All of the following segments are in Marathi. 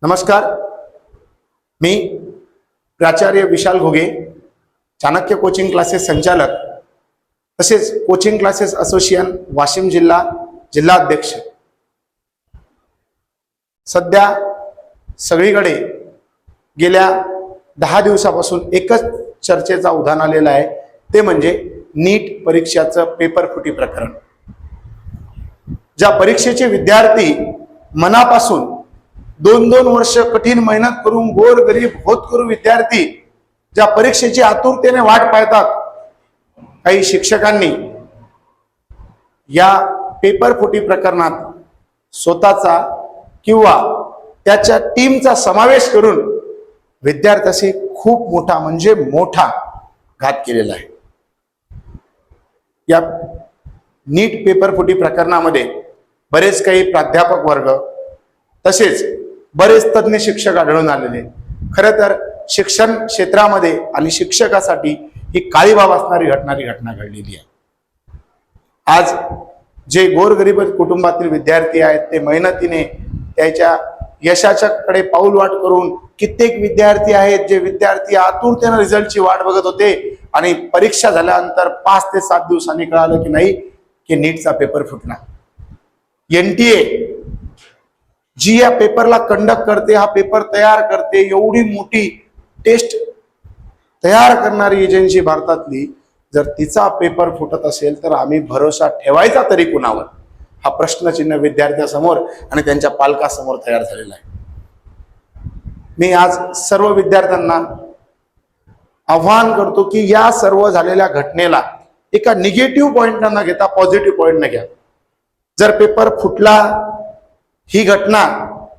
नमस्कार, मी प्राचार्य विशाल घोगे, चाणक्य कोचिंग क्लासेस संचालक तसेच कोचिंग क्लासेस असोसिएशन वाशिम जिल्हा अध्यक्ष। सध्या सगळीकडे गेल्या 10 दिवसापासून एकच चर्चेचा उधाण आलेला आहे, ते म्हणजे नीट परीक्षाचं पेपर फुटी प्रकरण। ज्या परीक्षेचे विद्यार्थी मनापासून 2-2 वर्ष कठीण मेहनत करून गोरगरीब होतकरू विद्यार्थी ज्या परीक्षेची आतुरतेने वाट पाहतात, काही शिक्षकांनी या पेपर फुटी प्रकरणात स्वतःचा किंवा त्याच्या टीमचा समावेश करून विद्यार्थ्याशी खूप मोठा म्हणजे मोठा घात केलेला आहे। या नीट पेपर फुटी प्रकरणामध्ये बरेच काही प्राध्यापक वर्ग तसेच बरेच तज्ञ शिक्षक आढळून आलेले। खरं तर शिक्षण क्षेत्रामध्ये आणि शिक्षकासाठी ही काळीबाब असणारी घटना घडलेली आहे। आज जे गोरगरीब कुटुंबातील विद्यार्थी आहेत ते मेहनतीने त्याच्या यशाच्याकडे पाऊल वाट करून, कित्येक विद्यार्थी आहेत जे विद्यार्थी आतुरतेने रिझल्टची वाट बघत होते आणि परीक्षा झाल्यानंतर 5 ते 7 दिवसांनी कळालं की नाही की नीटचा पेपर फुटला। एनटीए जी या पेपरला कंडक्ट करते, हा पेपर तयार करते, एवढी मोठी टेस्ट तयार करणारी एजन्सी भारतातली, जर तिचा पेपर फुटत असेल तर आम्ही भरोसा ठेवायचा तरी कुणावर, हा प्रश्नचिन्ह विद्यार्थ्यासमोर आणि त्यांच्या पालकांसमोर तयार झालेला आहे। मी आज सर्व विद्यार्थ्यांना आव्हान करतो की या सर्व झालेल्या घटनेला एका निगेटिव्ह पॉइंट न घेता पॉझिटिव्ह पॉइंट न घ्या। जर पेपर फुटला, ही घटना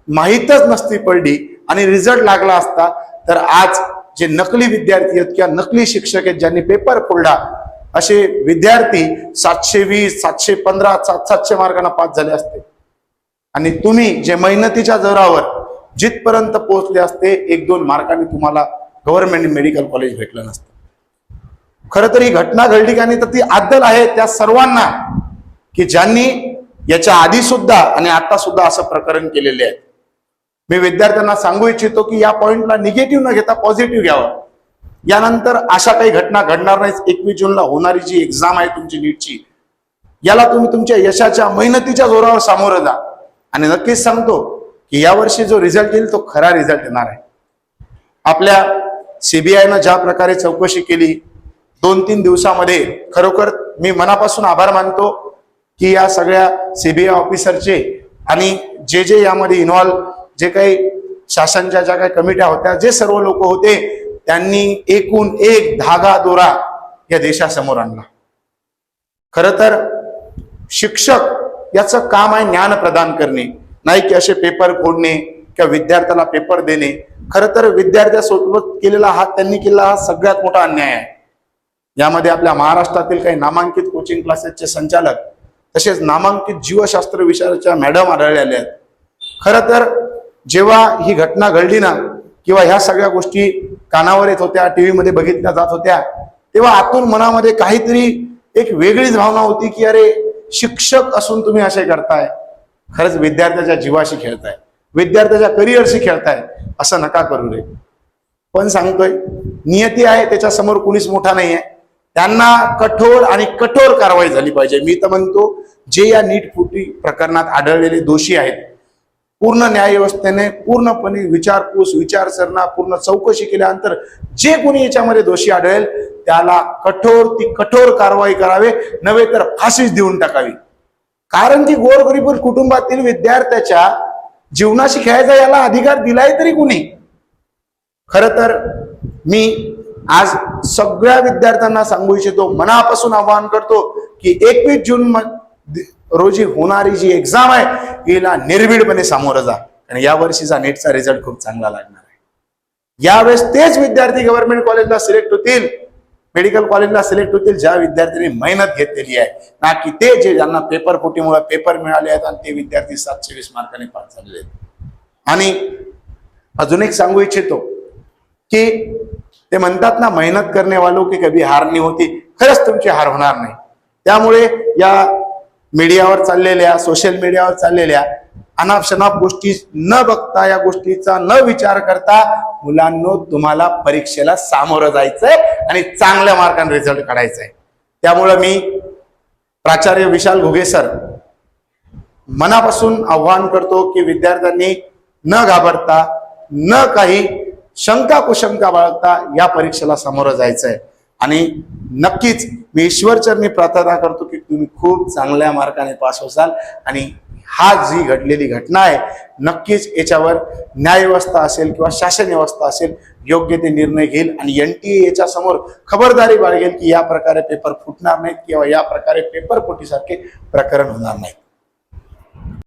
माहीतच नसती पडली आणि रिझल्ट लागला असता, तर आज जे नकली विद्यार्थी आहेत किंवा नकली शिक्षक आहेत ज्यांनी पेपर फोडला, असे विद्यार्थी 720, 715, 700 मार्कांना पास झाले असते आणि तुम्ही जे मेहनतीच्या जोरावर जिथपर्यंत पोहोचले असते 1-2 मार्कांनी तुम्हाला गव्हर्नमेंट मेडिकल कॉलेज भेटलं नसतं। खरं तर ही घटना घडली का नाही तर ती अद्दल आहे त्या सर्वांना की ज्यांनी याच्या आधी सुद्धा आणि आता सुद्धा असं प्रकरण केलेले आहे। मी विद्यार्थ्यांना सांगू इच्छितो की या पॉइंटला निगेटिव्ह न घेता पॉझिटिव्ह घ्यावं। यानंतर अशा काही घटना घडणार नाहीत। 21 जूनला होणारी जी एक्झाम आहे तुमची नीटची, याला तुम्ही तुमच्या यशाच्या मेहनतीच्या जोरावर सामोरं जा आणि नक्कीच सांगतो की यावर्षी जो रिझल्ट येईल तो खरा रिझल्ट येणार आहे। आपल्या सीबीआयनं ज्या प्रकारे चौकशी केली 2-3 दिवसामध्ये, खरोखर मी मनापासून आभार मानतो की या सगळ्या सीबीआय ऑफिसरचे आणि जे यामध्ये इन्व्हॉल्व जे काही शासनाच्या ज्या काही कमिट्या होत्या, जे सर्व लोक होते, त्यांनी एकूण एक धागा दोरा या देशासमोर आणला। खरं तर शिक्षक याचं काम आहे ज्ञान प्रदान करणे, नाही की असे पेपर फोडणे किंवा विद्यार्थ्याला पेपर देणे। खरं तर विद्यार्थ्यासोबत केलेला त्यांनी केलेला हा सगळ्यात मोठा अन्याय आहे। यामध्ये आपल्या महाराष्ट्रातील काही नामांकित कोचिंग क्लासेसचे संचालक तसेच नामांकित जीवशास्त्र विषयाच्या मॅडम आढळलेल्या आहेत। खरं तर जेव्हा ही घटना घडली ना, किंवा ह्या सगळ्या गोष्टी कानावर येत होत्या, टीव्हीमध्ये बघितल्या जात होत्या, तेव्हा आतून मनामध्ये काहीतरी एक वेगळीच भावना होती की अरे, शिक्षक असून तुम्ही असे करताय, खरंच विद्यार्थ्याच्या जीवाशी खेळताय, विद्यार्थ्याच्या करिअरशी खेळताय, असं नका करू रे। पण सांगतोय नियती आहे, त्याच्यासमोर कुणीच मोठा नाही आहे। त्यांना कठोर कारवाई झाली पाहिजे। मी तर म्हणतो जे या नीट फुटी प्रकरणात आढळलेले दोषी आहेत, पूर्ण न्यायव्यवस्थेने पूर्णपणे विचारपूस विचारसरणा पूर्ण चौकशी केल्यानंतर जे कोणी याच्यामध्ये दोषी आढळेल त्याला कठोर कारवाई करावे, नव्हे तर फाशीच देऊन टाकावी। कारण की गोरगरीब कुटुंबातील विद्यार्थ्याच्या जीवनाशी खेळायचा याला अधिकार दिलाय तरी कुणी? खरं तर मी आज सगळ्या विद्यार्थ्यांना सांगू इच्छितो, मनापासून आवाहन करतो की 21 जून रोजी होणारी जी एक्झाम आहे याला निर्भीडपणे सामोरं जा आणि या वर्षीचा नीटचा रिझल्ट खूप चांगला लागणार आहे। यावेळेस तेच विद्यार्थी गव्हर्नमेंट कॉलेजला सिलेक्ट होतील, मेडिकल कॉलेजला सिलेक्ट होतील ज्या विद्यार्थ्यांनी मेहनत घेतलेली आहे, ना की ते जे ज्यांना पेपर फुटीमुळे पेपर मिळाले आहेत आणि ते विद्यार्थी 720 मार्कांनी पास झालेले आहेत। आणि अजून एक सांगू इच्छितो की ते म्हणतात ना, मेहनत करने वालों की कभी हार नहीं होती। खरंच तुमची हार होणार नाही। त्यामुळे या मीडियावर चाललेल्या, सोशल मीडियावर चाललेल्या अनाप शनाप गोष्टी न बघता, या गोष्टीचा न विचार करता मुलांनो तुम्हाला परीक्षेला सामोरं जायचंय आणि चांगल्या मार्काने रिझल्ट काढायचा आहे. त्यामुळं मी प्राचार्य विशाल घुगे सर मनापासून आव्हान करतो की विद्यार्थ्यांनी न घाबरता, न काही शंका कुशंका बाळगता या परीक्षेला सामोरं जायचंय. आणि नक्कीच मी ईश्वरचरणी प्रार्थना करतो की तुम्ही खूप चांगल्या मार्काने पास होसाल आणि हा जी घडलेली घटना आहे नक्कीच याच्यावर न्यायव्यवस्था असेल किंवा शासन व्यवस्था असेल योग्य ते निर्णय घेईल आणि NTA याच्या समोर खबरदारी बाळगेल की या प्रकारे पेपर फुटणार नाहीत किंवा या प्रकारे पेपर फुटीसारखे प्रकरण होणार नाहीत.